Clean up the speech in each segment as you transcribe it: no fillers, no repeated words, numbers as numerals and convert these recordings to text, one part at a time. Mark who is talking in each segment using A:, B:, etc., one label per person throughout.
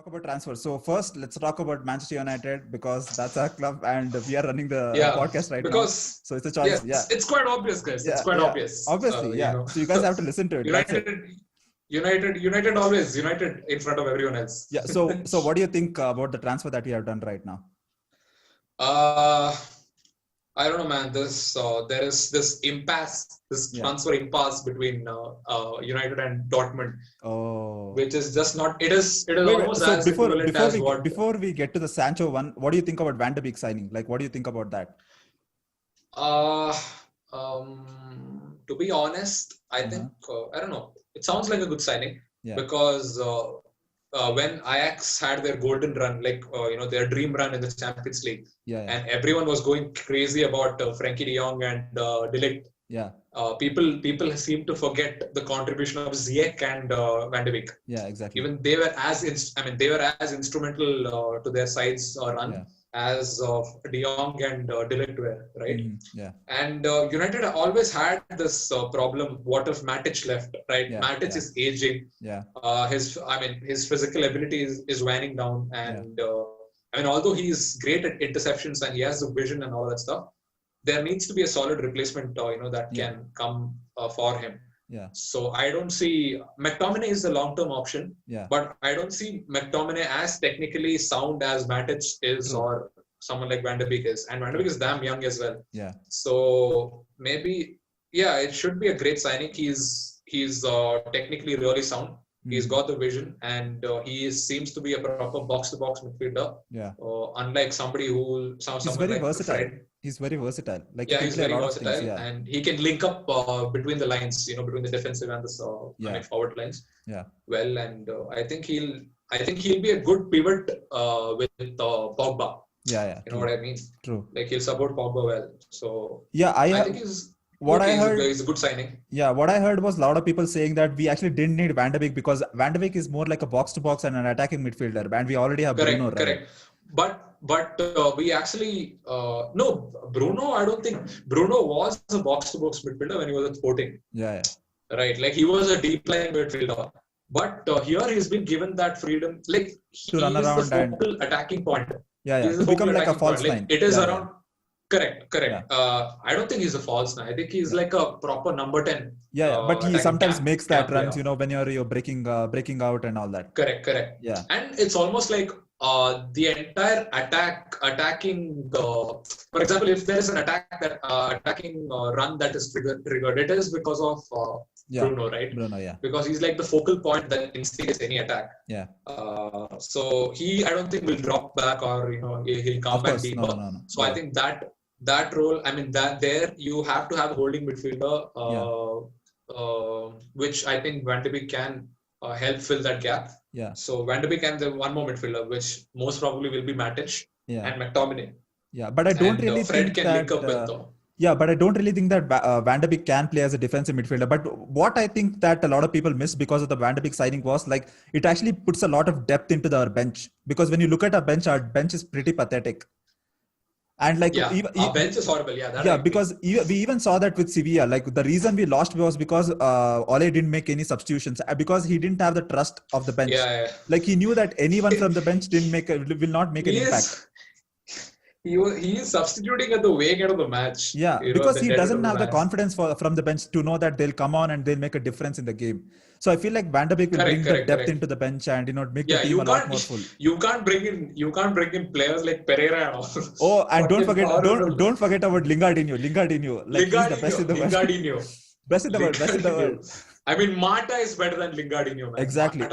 A: talk about transfers. So first, let's talk about Manchester United because that's our club, and we are running the
B: Yeah,
A: podcast right now.
B: because
A: So it's a choice.
B: yes,
A: Yeah,
B: it's quite obvious, guys. It's
A: yeah,
B: quite
A: yeah.
B: obvious.
A: Obviously, yeah. So you guys have to listen to it. That's it.
B: United always United in front of everyone else.
A: Yeah. So what do you think about the transfer that we have done right now?
B: Uh, I don't know, man. There is this impasse, this
A: Yeah.
B: transfer impasse between United and Dortmund,
A: Oh.
B: which is just not. It is
A: Wait.
B: almost
A: So
B: as equivalent as what.
A: before we get to the Sancho one, what do you think about Van de Beek signing? Like, what do you think about that?
B: To be honest, I think I don't know. It sounds like a good signing because when Ajax had their golden run, like their dream run in the Champions League, and everyone was going crazy about Frankie De Jong and De Ligt.
A: Yeah.
B: People seem to forget the contribution of Ziyech and Van de Beek.
A: Yeah, exactly.
B: Even they were as instrumental to their side's run as De Jong and De Ligt were, right?
A: Yeah.
B: And United always had this problem. What if Matic left? Right?
A: Yeah,
B: Matic is aging.
A: Yeah.
B: His physical ability is waning down, and although he's great at interceptions and he has the vision and all that stuff, there needs to be a solid replacement, that can come for him.
A: Yeah.
B: So I don't see McTominay is a long-term option, but I don't see McTominay as technically sound as Matic is or someone like Van de Beek is. And Van de Beek is damn young as well.
A: Yeah.
B: So maybe, it should be a great signing. He's technically really sound. He's got the vision, and he seems to be a proper box-to-box midfielder.
A: Yeah.
B: Unlike somebody who sounds
A: very
B: like
A: versatile.
B: Fred.
A: He's very versatile. Like
B: he's very versatile, and he can link up between the lines, between the defensive and the forward lines.
A: Yeah.
B: Well, and I think he'll be a good pivot with Pogba.
A: Yeah.
B: You know what I mean?
A: True.
B: Like he'll support Pogba well. So
A: I
B: think he's.
A: He's
B: a good signing.
A: Yeah, what I heard was a lot of people saying that we actually didn't need Van de Beek because Van de Beek is more like a box-to-box and an attacking midfielder, and we already have Bruno, right?
B: Correct. But we actually no Bruno. I don't think Bruno was a box-to-box midfielder when he was at Sporting.
A: Yeah.
B: Right, like he was a deep line midfielder, but here he's been given that freedom, like
A: to run around
B: the focal attacking point.
A: To become like a false line.
B: It is around. Correct. Yeah. I don't think he's a false nine. I think he's like a proper number 10.
A: But he sometimes makes that runs, when you're breaking out and all that.
B: Correct.
A: Yeah.
B: And it's almost like the entire attacking. For example, if there is an attacking run that is triggered, it is because of Bruno, right?
A: Bruno, yeah.
B: Because he's like the focal point that instigates any attack.
A: Yeah.
B: So I don't think will drop back or he'll come back deeper.
A: No.
B: So I think that role, that there you have to have a holding midfielder, which I think Van de Beek can help fill that gap.
A: Yeah.
B: So Van de Beek and the one more midfielder, which most probably will be Matic and McTominay.
A: Yeah, but I don't really
B: Fred
A: think
B: can
A: that.
B: Link up with
A: but I don't really think that Van de Beek can play as a defensive midfielder. But what I think that a lot of people miss because of the Van de Beek signing was like it actually puts a lot of depth into our bench. Because when you look at our bench is pretty pathetic. And like
B: our bench is horrible.
A: Because we even saw that with Sevilla. Like the reason we lost was because Ole didn't make any substitutions because he didn't have the trust of the bench. Like he knew that anyone from the bench will not make an impact.
B: He is substituting at the way end of the match.
A: Yeah, because he doesn't have the confidence from the bench to know that they'll come on and they'll make a difference in the game. So I feel like Van de Beek will bring the depth into the bench and make the team a lot more full.
B: You can't bring in players like Pereira and all.
A: Oh, and don't forget about Lingardinho. Like he's the best in the world. Best in the world.
B: I mean, Mata is better than Lingardinho, man.
A: Exactly.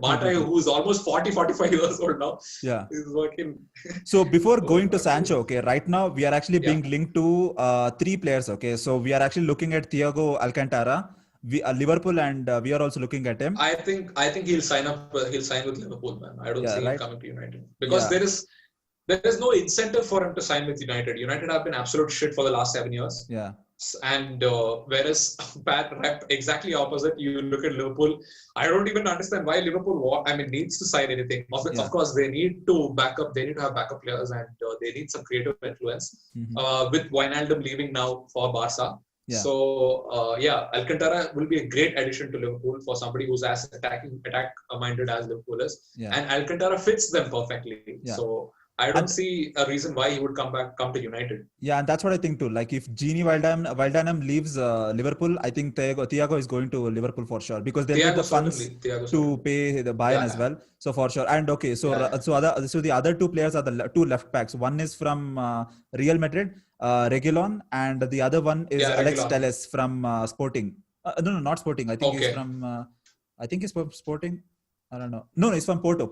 B: Mata, who's almost 45 years old now.
A: Yeah.
B: Is working.
A: So before going to Sancho, okay, right now we are actually being linked to 3 players, okay. So we are actually looking at Thiago Alcantara, Liverpool, and we are also looking at him.
B: I think he'll sign up. He'll sign with Liverpool, man. I don't see him coming to United because there is no incentive for him to sign with United. United have been absolute shit for the last 7 years.
A: Yeah.
B: And whereas exactly opposite, you look at Liverpool. I don't even understand why Liverpool needs to sign anything. Of course, they need to back up. They need to have backup players, and they need some creative influence. With Wijnaldum leaving now for Barca,
A: Yeah.
B: So Alcantara will be a great addition to Liverpool for somebody who's as attack minded as Liverpool is,
A: Yeah.
B: and Alcantara fits them perfectly.
A: Yeah.
B: So I don't see a reason why he would come to United.
A: Yeah, and that's what I think too. Like if Gini Wijnaldum leaves Liverpool, I think Thiago is going to Liverpool for sure because they'll get the funds to pay the buy-in as well. So for sure. And okay, so the other two players are the two left backs. One is from Real Madrid, Reguilon, and the other one is Alex Telles from Sporting. No, not Sporting. I think he's from. I think he's from Sporting. I don't know. No, it's from Porto.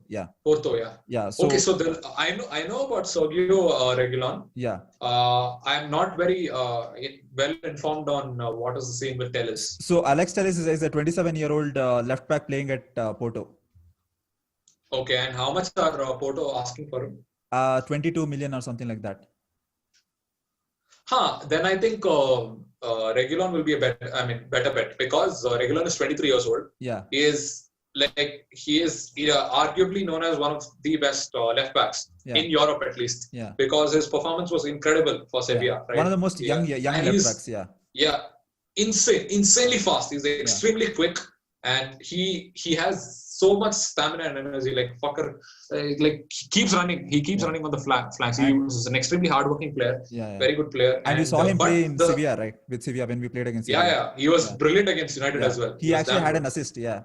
A: Yeah.
B: Porto, yeah.
A: Yeah. So,
B: okay, so then I know about Sergio Reguilon.
A: Yeah.
B: I'm not very well informed on what is the scene with Telles.
A: So Alex Telles is a 27-year-old left back playing at Porto.
B: Okay, and how much are Porto asking for him?
A: 22 million or something like that.
B: Then I think Reguilon will be a better bet because Reguilon is 23 years old.
A: Yeah.
B: He is arguably known as one of the best left backs in Europe at least.
A: Yeah.
B: Because his performance was incredible for Sevilla.
A: Yeah. Right? One of the most young left backs. Yeah.
B: Yeah. Insanely fast. He's extremely quick, and he has so much stamina and energy. Like fucker, he keeps running. He keeps running on the flanks. He was an extremely hardworking player.
A: Yeah.
B: Very good player.
A: And we saw him play in Sevilla, right? With Sevilla when we played against Sevilla.
B: Yeah. He was brilliant against United as well.
A: He actually had an assist. Yeah.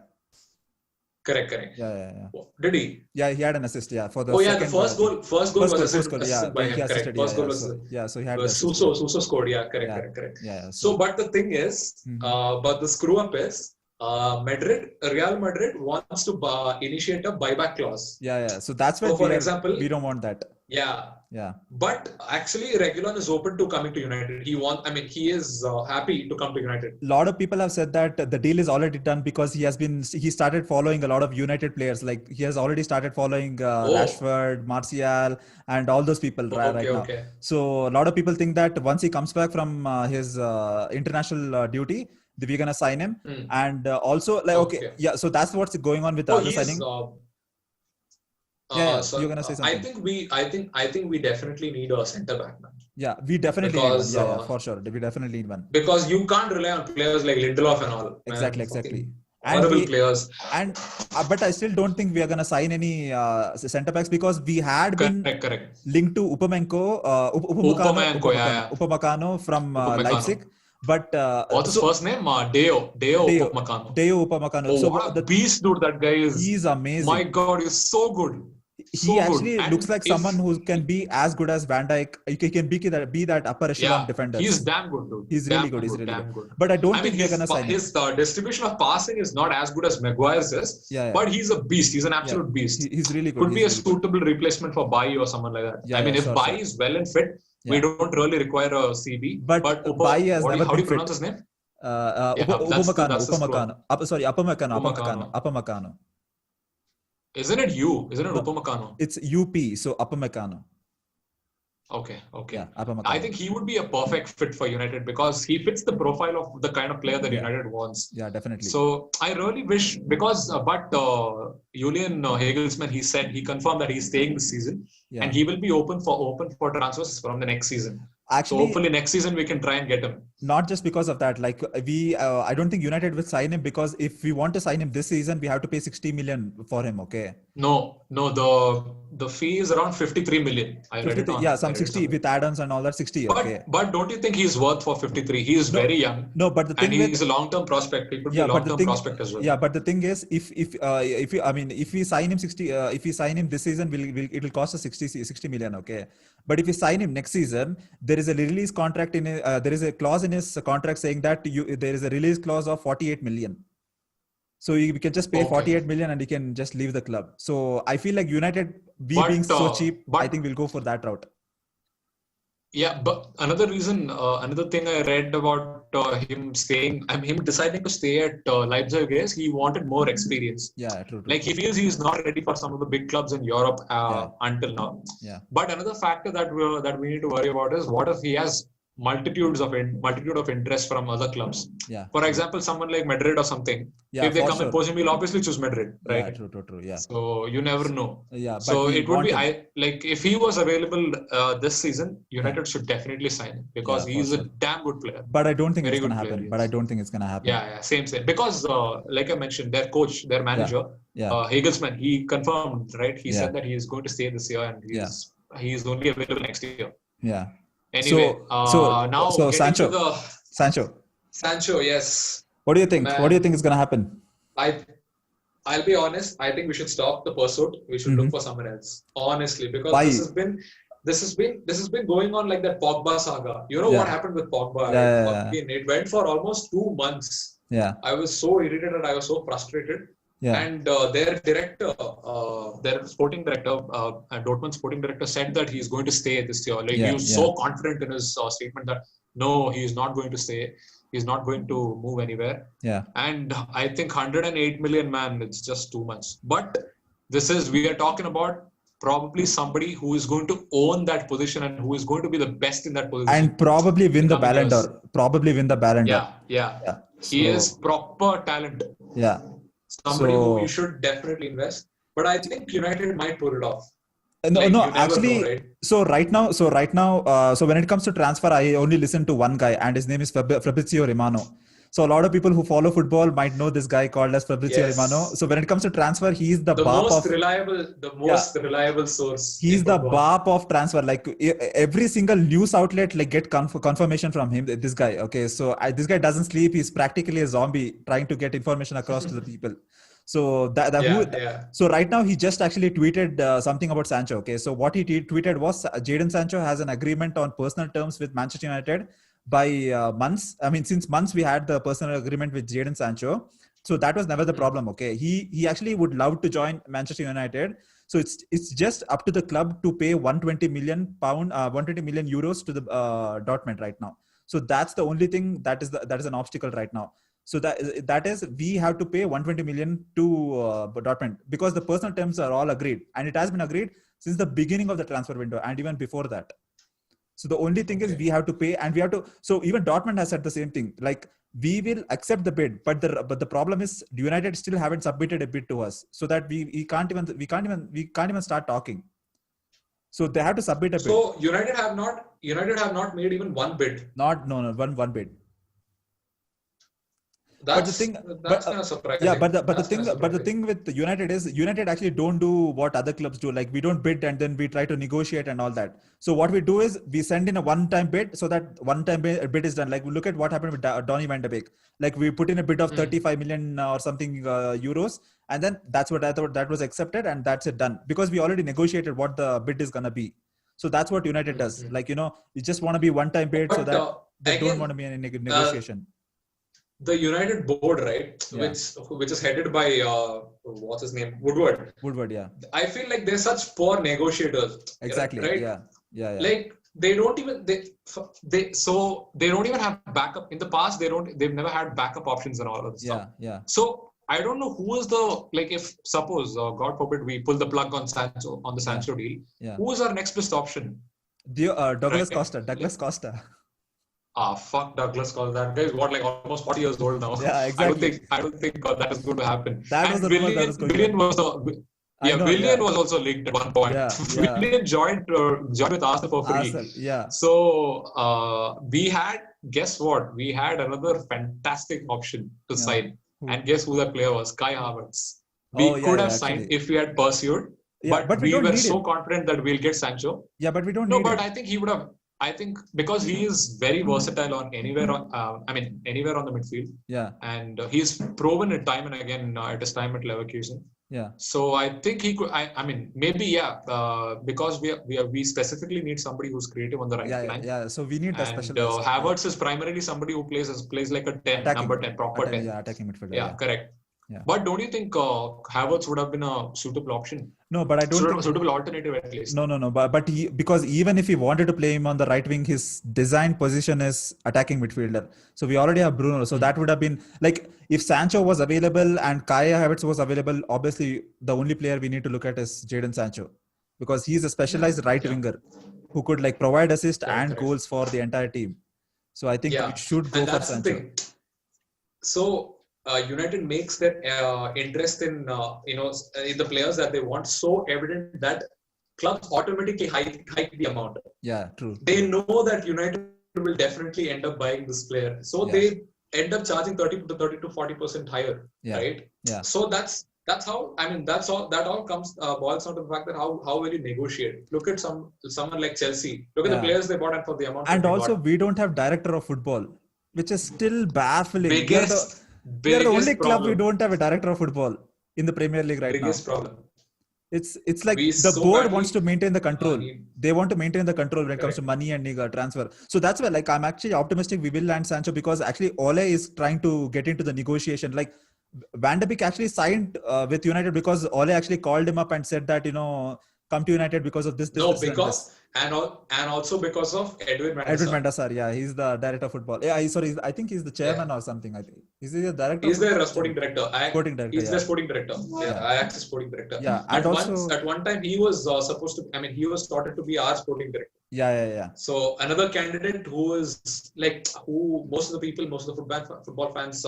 B: Correct.
A: Yeah.
B: Did he?
A: Yeah, he had an assist. Yeah, for the
B: the first goal was assisted by him.
A: Assisted,
B: First goal was
A: so he had
B: Suso scored. Yeah, correct.
A: Yeah.
B: So, but the thing is, but the screw up is, Real Madrid wants to initiate a buyback clause.
A: Yeah. So that's why,
B: for example,
A: we don't want that.
B: Yeah. But actually, Reguilon is open to coming to United. He is happy to come to United.
A: A lot of people have said that the deal is already done because he started following a lot of United players. Like he has already started following Rashford, Martial, and all those people right now. So a lot of people think that once he comes back from his international duty, we're gonna sign him. And also so that's what's going on with the other signing. You're gonna say something.
B: I think we definitely need a centre back, man.
A: Yeah, we definitely need one. For sure. We definitely need one.
B: Because you can't rely on players like Lindelof and all.
A: Exactly.
B: Horrible players.
A: But I still don't think we are gonna sign any centre backs because we had been linked to Upamecano from Leipzig. But
B: what's his first name? Deo
A: Upamecano.
B: So what a beast, dude! That guy is.
A: He's amazing.
B: My God, he's so good.
A: He actually looks like someone who can be as good as Van Dijk. He can be that upper echelon defender.
B: He's damn good, dude.
A: He's really good. But I don't think we're gonna sign him.
B: His distribution of passing is not as good as Maguire's is. But he's a beast. He's an absolute beast.
A: He's really good.
B: Could be a suitable replacement for Bailly or someone like that. If Bailly is well and fit, we don't really require a CB.
A: But Bailly has never been fit.
B: How do you pronounce his name?
A: Upamecano.
B: Isn't it Upamecano?
A: It's UP, so Upamecano.
B: Okay.
A: Yeah, Upamecano.
B: I think he would be a perfect fit for United because he fits the profile of the kind of player that United wants.
A: Yeah, definitely.
B: So I really wish because Julian Nagelsmann, he confirmed that he's staying this season and he will be open for transfers from the next season. Actually, so hopefully next season we can try and get him.
A: Not just because of that. Like I don't think United will sign him because if we want to sign him this season, we have to pay 60 million for him. Okay.
B: No. The fee is around 53 million. I read it on.
A: Yeah, some 60 with add-ons and all that. 60.
B: But don't you think he's worth for 53? He is very young.
A: No, but the thing
B: he's a long-term prospect. He could be a long-term prospect as well.
A: Yeah, but the thing is, if we sign him 60, if we sign him this season, it will cost us 60 million. Okay. But if we sign him next season, there is a release contract there is a clause in his contract saying that there is a release clause of 48 million. So we can just pay 48 million and he can just leave the club. So I feel like United, being so cheap, I think we'll go for that route.
B: Yeah, but another thing I read about him deciding to stay at Leipzig is he wanted more experience.
A: Yeah, true.
B: Like he feels he's not ready for some of the big clubs in Europe until now.
A: Yeah.
B: But another factor that we need to worry about is what if he has multitude of interest from other clubs.
A: Yeah.
B: For example, someone like Madrid or something.
A: Yeah,
B: if they
A: for
B: come
A: sure.
B: and poach him, he'll obviously choose Madrid, right?
A: Yeah, true. Yeah.
B: So you never know.
A: Yeah, but
B: so
A: we
B: it would be
A: wanted-
B: like if he was available this season, United should definitely sign him because
A: Yeah,
B: he's
A: for
B: a
A: sure.
B: damn good player.
A: But I don't think
B: Very
A: it's gonna
B: good
A: happen.
B: player,
A: But I
B: yes.
A: don't think it's gonna happen.
B: Yeah, same. Because like I mentioned, their coach, their manager,
A: Yeah.
B: Hagelsmann, he confirmed, right? He
A: Yeah.
B: said that he is going to stay this year and he's only available next year.
A: Yeah.
B: Anyway, now
A: so
B: getting
A: Sancho.
B: to the Sancho, yes.
A: What do you think?
B: Man.
A: What do you think is gonna happen?
B: I'll be honest. I think we should stop the pursuit. We should look for someone else. Honestly, because
A: Why?
B: this has been going on like that Pogba saga. You know what happened with Pogba?
A: Yeah.
B: It went for almost 2 months.
A: Yeah.
B: I was so irritated. I was so frustrated.
A: Yeah.
B: And their director, their sporting director, Dortmund sporting director, said that he's going to stay this year. Like he was so confident in his statement that no, he's not going to stay. He's not going to move anywhere.
A: Yeah.
B: And I think 108 million, man, it's just too much. But we are talking about probably somebody who is going to own that position and who is going to be the best in that position.
A: And probably win the Ballon d'Or.
B: Yeah. He is proper talent.
A: Yeah.
B: Somebody who you should definitely invest. But I think United might pull it off.
A: No, actually,
B: know, right?
A: so right now, so when it comes to transfer, I only listen to one guy and his name is Fabrizio Romano. So a lot of people who follow football might know this guy called as Fabrizio Romano. So when it comes to transfer, he's the
B: most reliable source.
A: He's the bap of transfer. Like every single news outlet like get confirmation from him. This guy. Okay, so this guy doesn't sleep. He's practically a zombie trying to get information across to the people. So so right now he just actually tweeted something about Sancho. Okay, so what he tweeted was Jadon Sancho has an agreement on personal terms with Manchester United by months. I mean, since months we had the personal agreement with Jadon Sancho. So that was never the problem. Okay, he actually would love to join Manchester United. So it's just up to the club to pay 120 million euros to the Dortmund right now. So that's the only thing that is an obstacle right now. So that is we have to pay 120 million to Dortmund because the personal terms are all agreed, and it has been agreed since the beginning of the transfer window and even before that. So the only thing is we have to pay, and we have to. So even Dortmund has said the same thing. Like we will accept the bid, but the problem is United still haven't submitted a bid to us, so that we can't even start talking. So they have to submit a bid.
B: So United have not made even one bid.
A: One bid.
B: That's kind of surprising.
A: Yeah, but the thing with United is United actually don't do what other clubs do. Like we don't bid and then we try to negotiate and all that. So what we do is we send in a one-time bid, so that one-time bid is done. Like we look at what happened with Donny van de Beek. Like we put in a bid of 35 million or something euros, and then that's what I thought that was accepted, and that's it done because we already negotiated what the bid is gonna be. So that's what United does. Like you just want to be one-time bid, so that they don't want to be in any negotiation.
B: The United board, right, which is headed by what's his name, Woodward.
A: Yeah.
B: I feel like they're such poor negotiators.
A: Exactly.
B: Right?
A: Yeah.
B: Like they don't even have backup. In the past, they've never had backup options and all of this stuff.
A: Yeah.
B: So I don't know who is if suppose God forbid we pull the plug on the Sancho deal.
A: Yeah.
B: Who is our next best option?
A: Douglas Costa.
B: Fuck Douglas Costa. That guy is almost 40 years old now.
A: Yeah, exactly.
B: I don't think that is going to happen.
A: Willian
B: was also linked at one point. Willian joined with Arsenal for free. So we had, guess what? We had another fantastic option to sign. And guess who that player was? Kai Havertz. We could have signed if we had pursued. But we were so confident that we'll get Sancho.
A: Yeah, but we don't need
B: I think he would have. I think because he is very versatile on anywhere on the midfield.
A: Yeah.
B: And he's proven it time and again at his time at Leverkusen.
A: Yeah.
B: So I think he could. Because we specifically need somebody who's creative on the right line.
A: Yeah. So we need that special.
B: Havertz is primarily somebody who plays like a 10, number 10, proper 10.
A: Yeah, attacking midfielder.
B: Yeah, correct.
A: Yeah.
B: But don't you think Havertz would have been a suitable option?
A: No, but I don't think
B: suitable alternative at least.
A: No. But because even if he wanted to play him on the right wing, his design position is attacking midfielder. So we already have Bruno. So that would have been like if Sancho was available and Kai Havertz was available. Obviously, the only player we need to look at is Jadon Sancho because he's a specialized right winger who could provide assist and goals for the entire team. So I think we should go
B: and
A: for
B: that's the
A: Sancho.
B: thing. So United makes their interest in in the players that they want so evident that clubs automatically hike the amount.
A: Yeah, true.
B: They know that United will definitely end up buying this player, so they end up charging 30 to 40% higher, right?
A: Yeah.
B: So that's how, I mean, that's all. That all comes boils down to the fact that how will you negotiate? Look at someone like Chelsea. Look at the players they bought and for the amount.
A: And also, we don't have director of football, which is still baffling.
B: Biggest
A: we are the only
B: problem.
A: club we don't have a director of football in the Premier League right now.
B: Biggest problem.
A: It's like the board wants to maintain the control. They want to maintain the control when it comes to money and transfer. So that's why, like, I'm actually optimistic we will land Sancho, because actually Ole is trying to get into the negotiation. Like, Van de Beek actually signed with United because Ole actually called him up and said that, come to United because of this.
B: And also because of Edwin van der Sar.
A: Yeah, he's the director of football. Yeah, I think he's the chairman or something. I think is he the director?
B: He's the sporting director. He's the sporting director. Ajax is sporting director.
A: Yeah,
B: and at one time he was supposed to. I mean, he was started to be our sporting director.
A: Yeah.
B: So another candidate who is who most of the football fans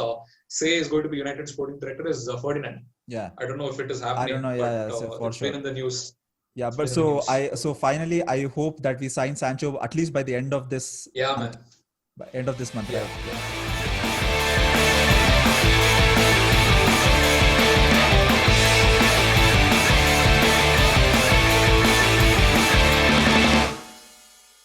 B: say is going to be United sporting director is Ferdinand.
A: Yeah.
B: I don't know if it is happening.
A: I don't know.
B: But,
A: for
B: it's
A: sure.
B: been in the news.
A: Yeah, but so finally, I hope that we sign Sancho at least by the end of this.
B: Yeah, man.
A: By end of this month.
B: Yeah.